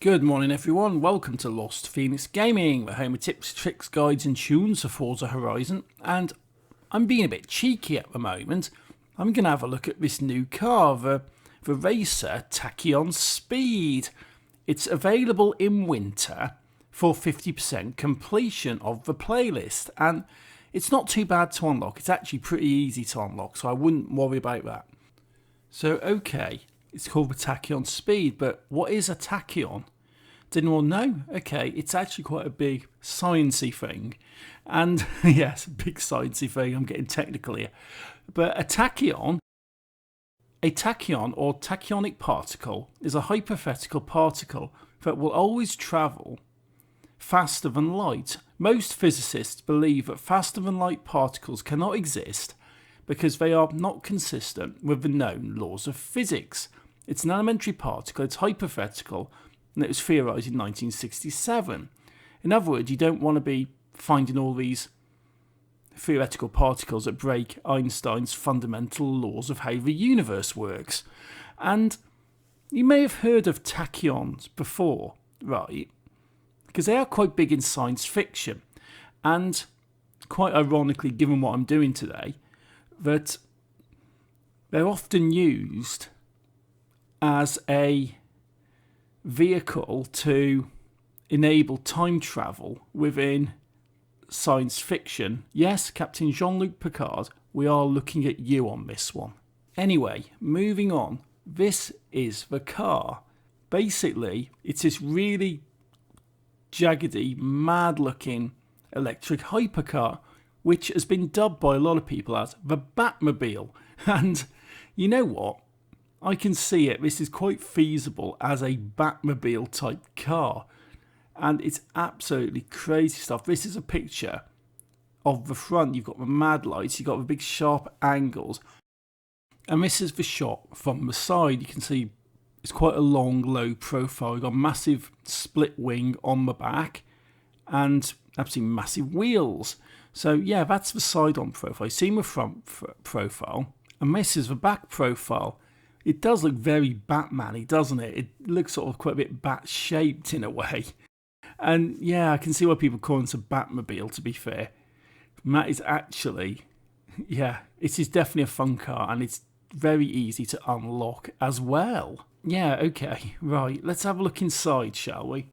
Good morning everyone, welcome to Lost Phoenix Gaming, the home of tips, tricks, guides and tunes for Forza Horizon, and I'm being a bit cheeky at the moment. I'm going to have a look at this new car, the Raesr Tachyon Speed. It's available in winter for 50% completion of the playlist, and it's not too bad to unlock. It's actually pretty easy to unlock, so I wouldn't worry about that. So okay, it's called the Tachyon Speed, but what is a tachyon? Did anyone know? Okay, it's actually quite a big sciencey thing. And yes, a big sciencey thing, I'm getting technical here. But a tachyon or tachyonic particle is a hypothetical particle that will always travel faster than light. Most physicists believe that faster than light particles cannot exist because they are not consistent with the known laws of physics. It's an elementary particle, it's hypothetical, and it was theorised in 1967. In other words, you don't want to be finding all these theoretical particles that break Einstein's fundamental laws of how the universe works. And you may have heard of tachyons before, right? Because they are quite big in science fiction. And quite ironically, given what I'm doing today, that they're often used as a vehicle to enable time travel within science fiction. Yes, Captain Jean-Luc Picard, we are looking at you on this one. Anyway, moving on. This is the car. Basically, it's this really jaggedy, mad-looking electric hypercar, which has been dubbed by a lot of people as the Batmobile. And you know what? I can see it. This is quite feasible as a Batmobile type car. And it's absolutely crazy stuff. This is a picture of the front. You've got the mad lights. You've got the big sharp angles. And this is the shot from the side. You can see it's quite a long, low profile. You've got a massive split wing on the back. And absolutely massive wheels. So yeah, that's the side-on profile. You've seen the front profile. And this is the back profile. It does look very Batman-y, doesn't it? It looks sort of quite a bit bat-shaped in a way. And yeah, I can see why people call it a Batmobile, to be fair. And that is actually, yeah, it is definitely a fun car, and it's very easy to unlock as well. Yeah, okay, right, let's have a look inside, shall we?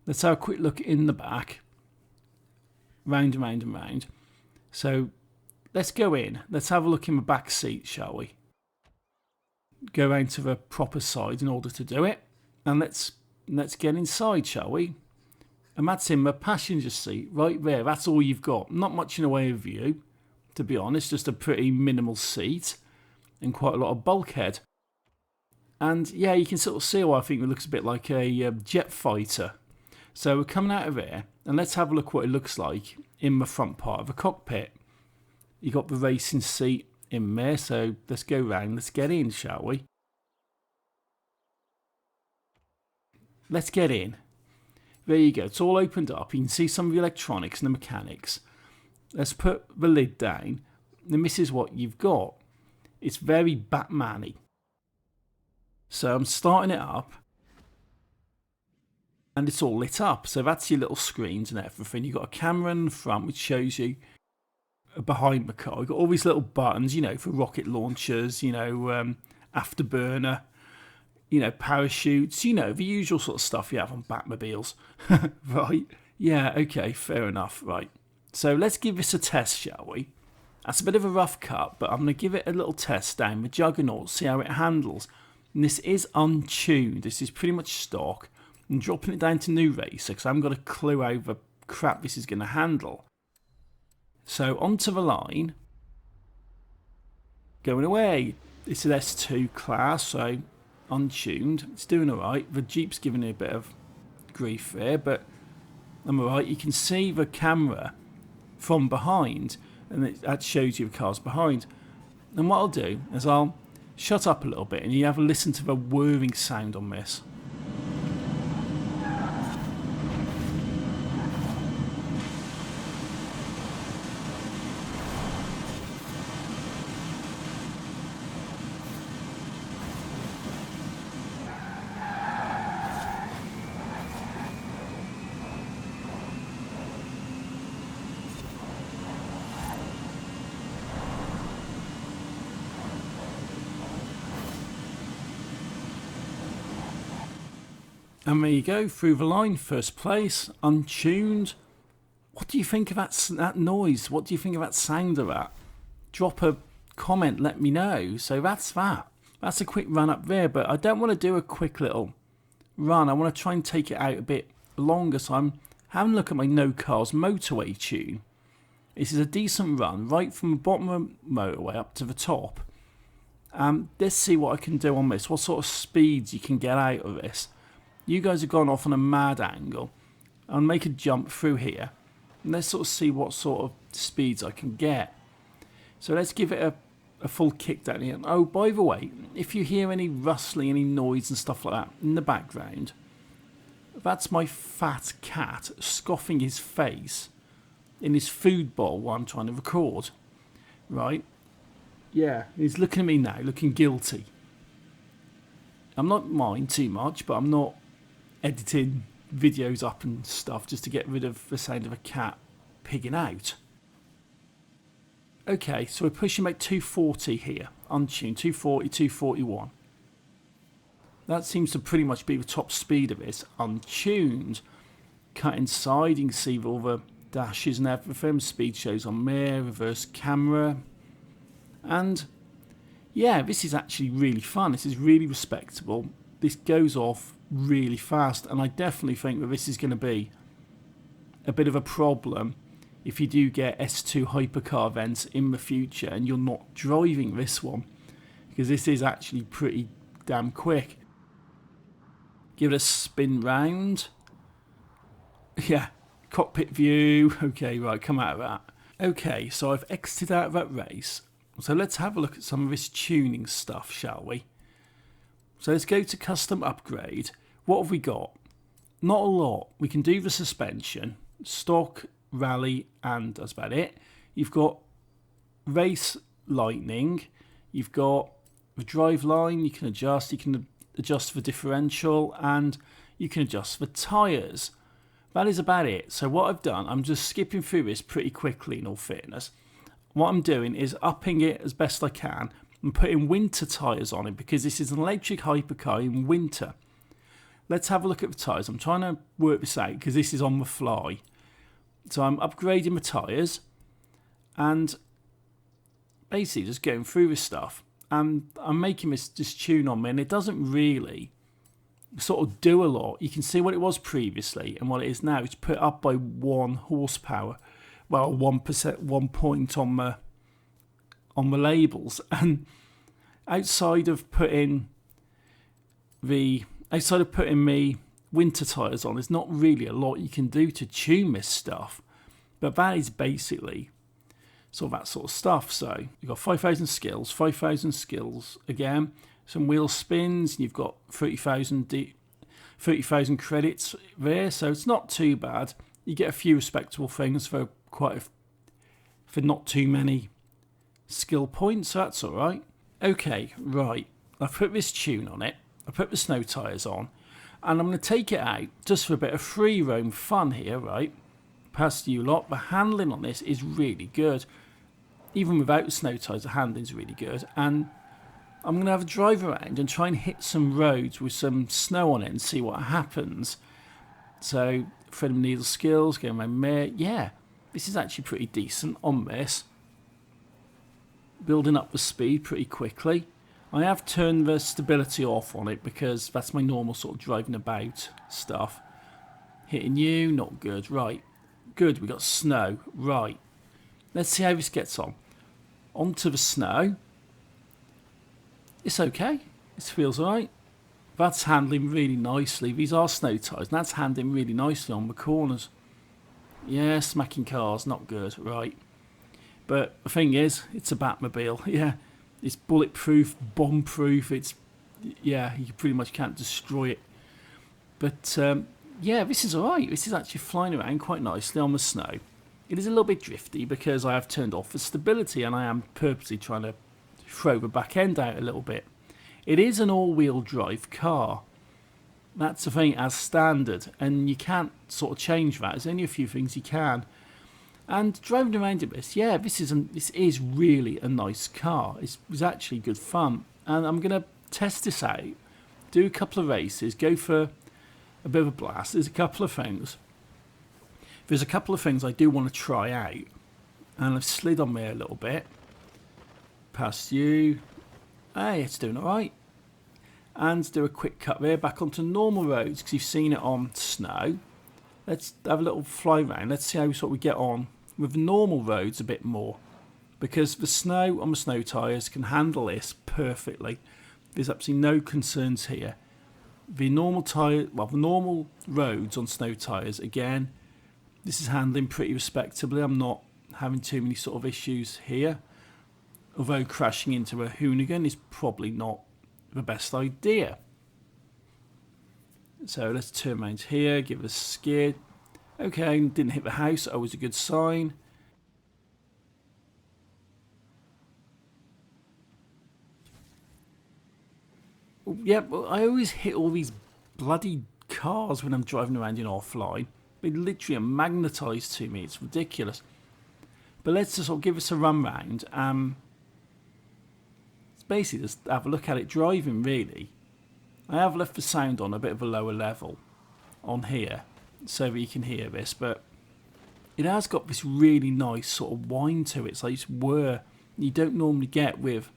Let's have a quick look in the back. Round and round and round. So, let's go in. Let's have a look in the back seat, shall we? Go round to the proper side in order to do it. And let's get inside, shall we? And that's in the passenger seat, right there. That's all you've got. Not much in the way of view, to be honest. Just a pretty minimal seat and quite a lot of bulkhead. And yeah, you can sort of see why I think it looks a bit like a jet fighter. So we're coming out of here, and let's have a look what it looks like in the front part of the cockpit. You got the racing seat in there, so let's go round, let's get in, shall we? Let's get in. There you go, it's all opened up. You can see some of the electronics and the mechanics. Let's put the lid down, and this is what you've got. It's very Batman-y. So I'm starting it up, and it's all lit up. So that's your little screens and everything. You've got a camera in the front which shows you behind the car. You've got all these little buttons, you know, for rocket launchers, you know, afterburner, you know, parachutes, you know, the usual sort of stuff you have on Batmobiles. Right? Yeah, okay, fair enough, right. So let's give this a test, shall we? That's a bit of a rough cut, but I'm going to give it a little test down the Juggernaut, see how it handles. And this is untuned. This is pretty much stock. I'm dropping it down to new Racer because I haven't got a clue how the crap this is going to handle. So onto the line. Going away. It's an S2 class, so untuned. It's doing alright. The Jeep's giving it a bit of grief there, but I'm alright. You can see the camera from behind, and that shows you the cars behind. And what I'll do is I'll shut up a little bit and you have a listen to the whirring sound on this. And there you go, through the line, first place, untuned. What do you think of that noise? What do you think of that sound of that? Drop a comment, let me know. So that's that. That's a quick run up there, but I don't want to do a quick little run. I want to try and take it out a bit longer, so I'm having a look at my No Cars Motorway tune. This is a decent run, right from the bottom of the motorway up to the top. Let's see what I can do on this, what sort of speeds you can get out of this. You guys have gone off on a mad angle. I'll make a jump through here. And let's sort of see what sort of speeds I can get. So let's give it a full kick down here. Oh, by the way, if you hear any rustling, any noise and stuff like that in the background, that's my fat cat scoffing his face in his food bowl while I'm trying to record. Right? Yeah, he's looking at me now, looking guilty. I'm not mind too much, but I'm not editing videos up and stuff just to get rid of the sound of a cat pigging out. Okay, so we're pushing about 240 here, untuned, 240, 241. That seems to pretty much be the top speed of this, untuned. Cut inside, you can see all the dashes and everything, speed shows on there, reverse camera. And yeah, this is actually really fun, this is really respectable. This goes off really fast, and I definitely think that this is going to be a bit of a problem if you do get S2 hypercar events in the future and you're not driving this one, because this is actually pretty damn quick. Give it a spin round. Yeah, cockpit view. Okay, right, come out of that. Okay, so I've exited out of that race. So let's have a look at some of this tuning stuff, shall we? So let's go to custom upgrade. What have we got? Not a lot. We can do the suspension, stock, rally, and that's about it. You've got race lightning. You've got the drive line. You can adjust. You can adjust the differential, and you can adjust the tyres. That is about it. So what I've done, I'm just skipping through this pretty quickly in all fairness. What I'm doing is upping it as best I can and putting winter tyres on it, because this is an electric hypercar in winter. Let's have a look at the tyres. I'm trying to work this out because this is on the fly. So I'm upgrading my tyres and basically just going through this stuff. And I'm making this tune on me, and it doesn't really sort of do a lot. You can see what it was previously and what it is now. It's put up by 1 horsepower. Well, 1%, 1 point on the labels. And outside of putting me winter tyres on, there's not really a lot you can do to tune this stuff. But that is basically sort of that sort of stuff. So you've got 5,000 skills again, some wheel spins, and you've got 30,000 credits there. So it's not too bad. You get a few respectable things for for not too many skill points, so that's all right. Okay, right. I've put this tune on it. I put the snow tyres on, and I'm going to take it out just for a bit of free roam fun here, right? Past you lot. The handling on this is really good. Even without the snow tyres, the handling's really good. And I'm going to have a drive around and try and hit some roads with some snow on it and see what happens. So, thread and needle skills, getting my mare. Yeah, this is actually pretty decent on this. Building up the speed pretty quickly. I have turned the stability off on it because that's my normal sort of driving about stuff. Hitting you, not good. Right, good, we got snow. Right, let's see how this gets on. Onto the snow. It's okay, this feels alright. That's handling really nicely. These are snow tyres, and that's handling really nicely on the corners. Yeah, smacking cars, not good, right. But the thing is, it's a Batmobile, yeah. It's bulletproof, bomb-proof, yeah, you pretty much can't destroy it. But, yeah, this is alright. This is actually flying around quite nicely on the snow. It is a little bit drifty because I have turned off the stability, and I am purposely trying to throw the back end out a little bit. It is an all-wheel drive car. That's the thing, as standard, and you can't sort of change that. There's only a few things you can. And driving around in this, yeah, this is really a nice car. It's actually good fun, and I'm going to test this out, do a couple of races, go for a bit of a blast. There's a couple of things. There's a couple of things I do want to try out. And I've slid on me a little bit. Past you. Hey, it's doing alright. And do a quick cut there back onto normal roads because you've seen it on snow. Let's have a little fly round. Let's see how we get on with normal roads a bit more. Because the snow on the snow tyres can handle this perfectly. There's absolutely no concerns here. The normal roads on snow tyres, again, this is handling pretty respectably. I'm not having too many sort of issues here. Although crashing into a hoonigan is probably not the best idea. So let's turn around here, give it a skid. Okay, didn't hit the house, always a good sign. Yeah, well, I always hit all these bloody cars when I'm driving around in offline. They literally are magnetised to me, it's ridiculous. But let's just sort of give us a run round. It's basically just have a look at it driving, really. I have left the sound on a bit of a lower level on here so that you can hear this, but it has got this really nice sort of whine to it. It's like whir you don't normally get with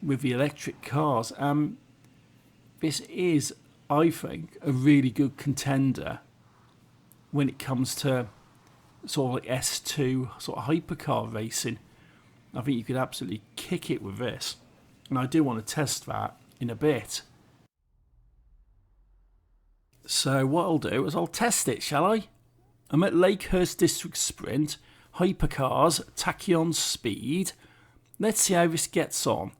the electric cars. This is, I think, a really good contender when it comes to sort of like S2 sort of hypercar racing. I think you could absolutely kick it with this, and I do want to test that in a bit. So what I'll do is I'll test it, shall I? I'm at Lakehurst District Sprint, Hypercars, Tachyon Speed. Let's see how this gets on,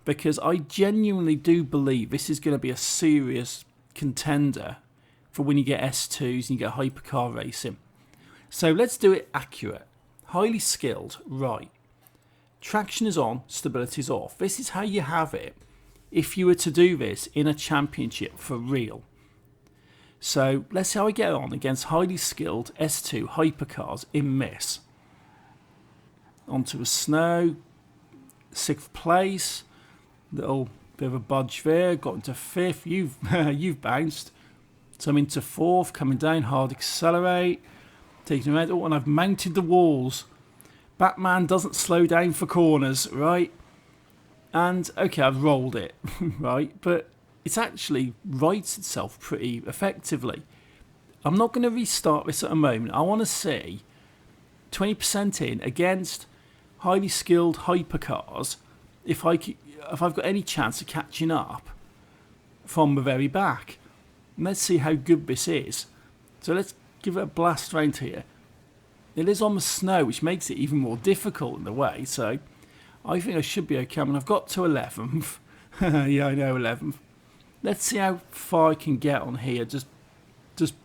because I genuinely do believe this is going to be a serious contender for when you get S2s and you get hypercar racing. So let's do it accurate. Highly skilled, right. Traction is on, stability is off. This is how you have it if you were to do this in a championship for real. So let's see how I get on against highly skilled S2 hypercars in this. Onto the snow, 6th place, little bit of a budge there, got into 5th, you've bounced. So I'm into 4th, coming down, hard accelerate, taking around, and I've mounted the walls. Batman doesn't slow down for corners, right? And okay, I've rolled it, right? But it's actually rights itself pretty effectively. I'm not going to restart this at the moment. I want to see 20% in against highly skilled hypercars if I've got any chance of catching up from the very back. And let's see how good this is. So let's give it a blast round here. It is on the snow, which makes it even more difficult in a way. So I think I should be okay. I mean, I've got to 11th. Yeah, I know, 11th. Let's see how far I can get on here. Just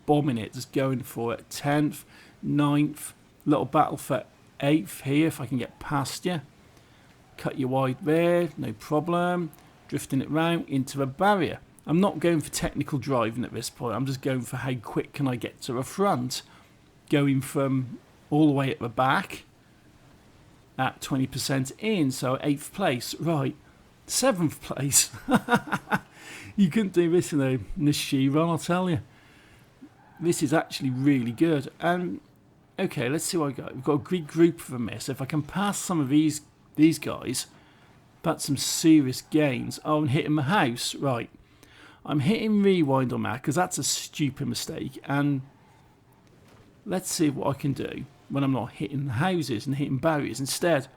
bombing it, just going for it. 10th, 9th, little battle for 8th here if I can get past you. Cut you wide there, no problem. Drifting it round into the barrier. I'm not going for technical driving at this point. I'm just going for how quick can I get to the front. Going from all the way at the back at 20% in, so 8th place. Right, 7th place. You couldn't do this in a she run, I'll tell you. This is actually really good. And okay, let's see what I got. We've got a good group of them here. So if I can pass some of these guys, that's some serious gains. Oh, I'm hitting my house. Right. I'm hitting rewind on that because that's a stupid mistake. And let's see what I can do when I'm not hitting the houses and hitting barriers instead.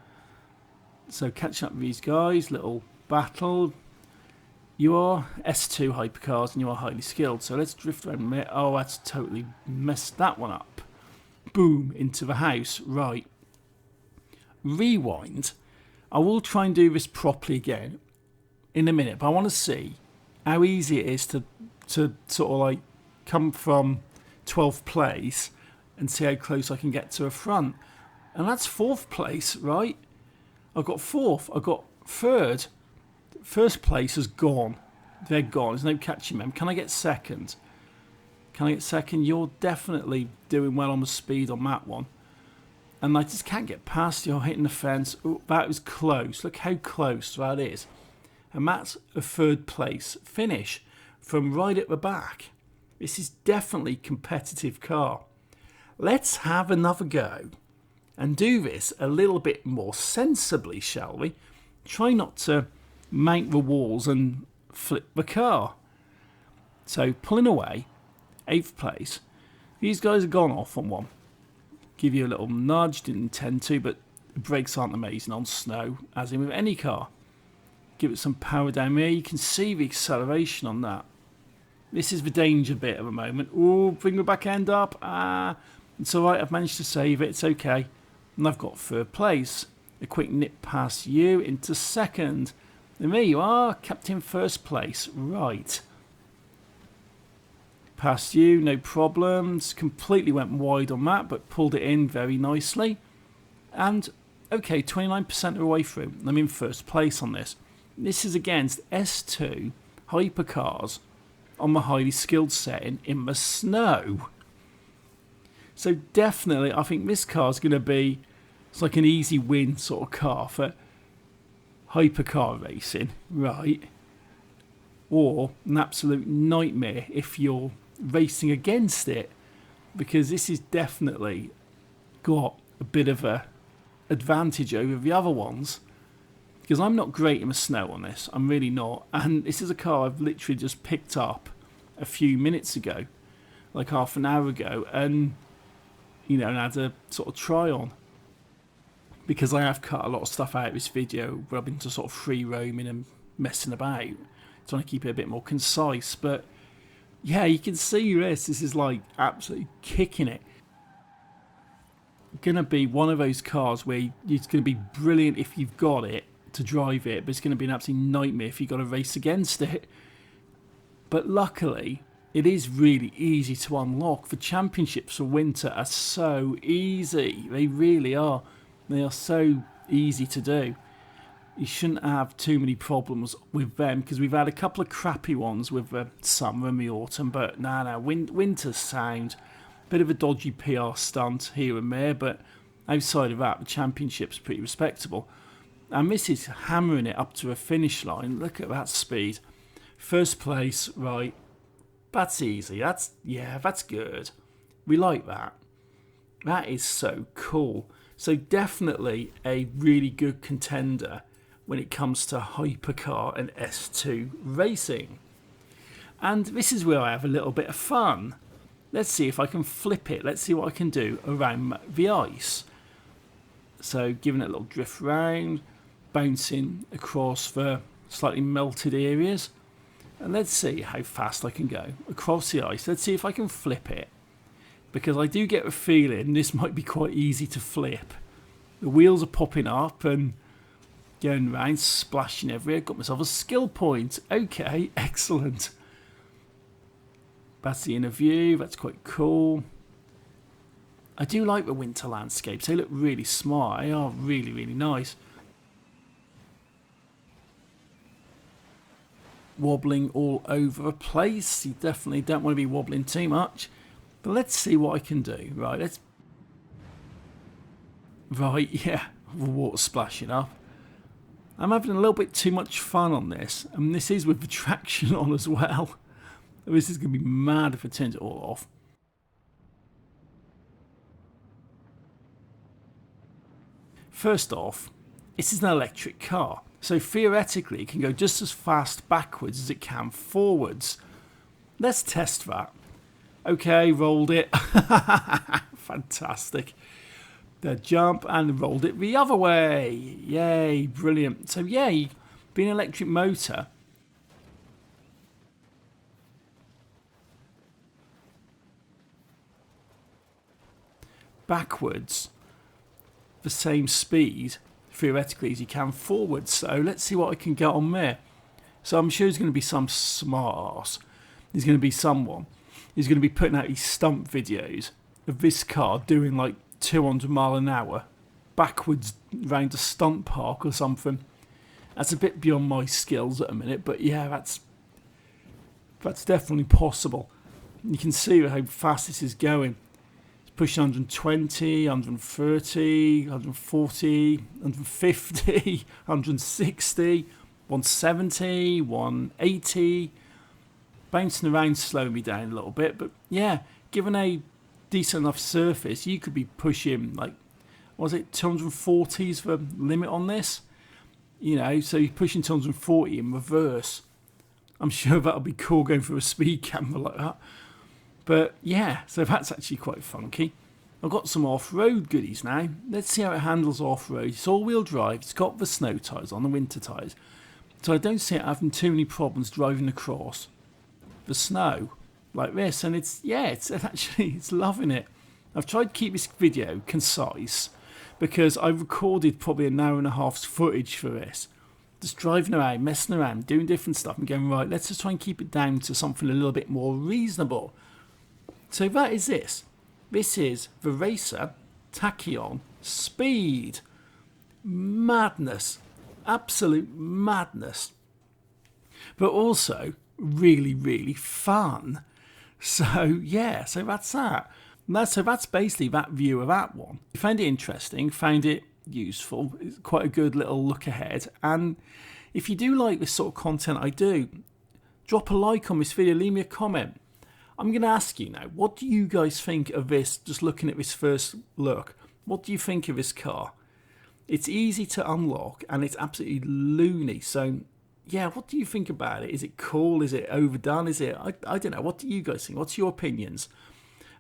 So catching up with these guys, little battle. You are S2 hypercars and you are highly skilled. So let's drift around a minute. Oh, that's totally messed that one up. Boom, into the house. Right. Rewind. I will try and do this properly again in a minute, but I want to see how easy it is to sort of like come from 12th place and see how close I can get to a front. And that's 4th place, right? I've got 4th, I've got 3rd. First place is gone. They're gone. There's no catching them. Can I get 2nd? Can I get 2nd? You're definitely doing well on the speed on that one. And I just can't get past you. Hitting the fence. Ooh, that was close. Look how close that is. And that's a 3rd place finish from right at the back. This is definitely a competitive car. Let's have another go and do this a little bit more sensibly, shall we? Try not to mount the walls and flip the car. So pulling away, 8th place. These guys have gone off on one. Give you a little nudge, didn't intend to, but the brakes aren't amazing on snow, as in with any car. Give it some power down here. You can see the acceleration on that. This is the danger bit at the moment. Oh, bring the back end up. It's alright, I've managed to save it, it's okay. And I've got 3rd place. A quick nip past you into 2nd. And there you are, kept in 1st place. Right. Past you, no problems. Completely went wide on that, but pulled it in very nicely. And, okay, 29% of the way through. I'm in 1st place on this. This is against S2 hypercars on the highly skilled setting in the snow. So definitely, I think this car is going to be, it's like an easy win sort of car for hypercar racing, right? Or an absolute nightmare if you're racing against it, because this is definitely got a bit of a advantage over the other ones, because I'm not great in the snow on this. I'm really not. And this is a car I've literally just picked up a few minutes ago, like half an hour ago, and you know, and had a sort of try on, because I have cut a lot of stuff out of this video where I've been to sort of free roaming and messing about, trying to keep it a bit more concise. But yeah, you can see this is like absolutely kicking it. Gonna be one of those cars where it's gonna be brilliant if you've got it to drive it, but it's gonna be an absolute nightmare if you've got to race against it. But luckily, it is really easy to unlock. The championships for winter are so easy. They really are. They are so easy to do. You shouldn't have too many problems with them, because we've had a couple of crappy ones with the summer and the autumn, but winter's sound. Bit of a dodgy PR stunt here and there, but outside of that, the championship's pretty respectable. And this is hammering it up to a finish line. Look at that speed. 1st place, right. That's easy. That's good. We like that. That is so cool. So definitely a really good contender when it comes to hypercar and S2 racing. And this is where I have a little bit of fun. Let's see if I can flip it. Let's see what I can do around the ice. So giving it a little drift round, bouncing across the slightly melted areas. And let's see how fast I can go across the ice. Let's see if I can flip it, because I do get a feeling this might be quite easy to flip. The wheels are popping up and going around, splashing everywhere. Got myself a skill point. Okay, excellent. That's the inner view. That's quite cool. I do like the winter landscapes. They look really smart. They are really, really nice. Wobbling all over the place. You definitely don't want to be wobbling too much. But let's see what I can do. Right, yeah, the water splashing up. I'm having a little bit too much fun on this, and this is with the traction on as well. This is going to be mad if I turn it all off. First off, this is an electric car, so theoretically it can go just as fast backwards as it can forwards. Let's test that. Okay, rolled it. Fantastic. The jump and rolled it the other way. Yay, brilliant. So yay, being an electric motor, backwards the same speed theoretically as you can forwards. So let's see what I can get on there. So I'm sure there's going to be some smart ass. There's going to be someone who's going to be putting out these stunt videos of this car doing like 200 mile an hour backwards round a stunt park or something. That's a bit beyond my skills at a minute, but yeah, that's definitely possible. You can see how fast this is going. It's pushing 120, 130, 140, 150, 160, 170, 180. bouncing around slowing me down a little bit. But yeah, given a decent enough surface, you could be pushing like, was it 240s the limit on this? You know, so you're pushing 240 in reverse. I'm sure that'll be cool going through a speed camera like that. But yeah, so that's actually quite funky. I've got some off-road goodies now. Let's see how it handles off-road. It's all-wheel drive. It's got the snow tyres on, the winter tyres. So I don't see it having too many problems driving across the snow like this. And it's loving it. I've tried to keep this video concise because I recorded probably an hour and a half's footage for this. Just driving around, messing around, doing different stuff and going, right, let's just try and keep it down to something a little bit more reasonable. So that is this. This is the Raesr Tachyon Speed. Madness. Absolute madness. But also really, really fun. So yeah, so that's that. So that's basically that view of that one. I found it interesting, found it useful. It's quite a good little look ahead. And if you do like this sort of content I do, drop a like on this video, leave me a comment. I'm going to ask you now, what do you guys think of this, just looking at this first look? What do you think of this car? It's easy to unlock and it's absolutely loony. So yeah, what do you think about it? Is it cool? Is it overdone? Is it, I don't know. What do you guys think? What's your opinions?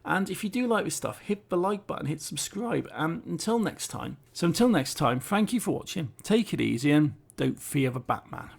And if you do like this stuff, hit the like button, hit subscribe. And until next time. So until next time, thank you for watching. Take it easy and don't fear the Batman.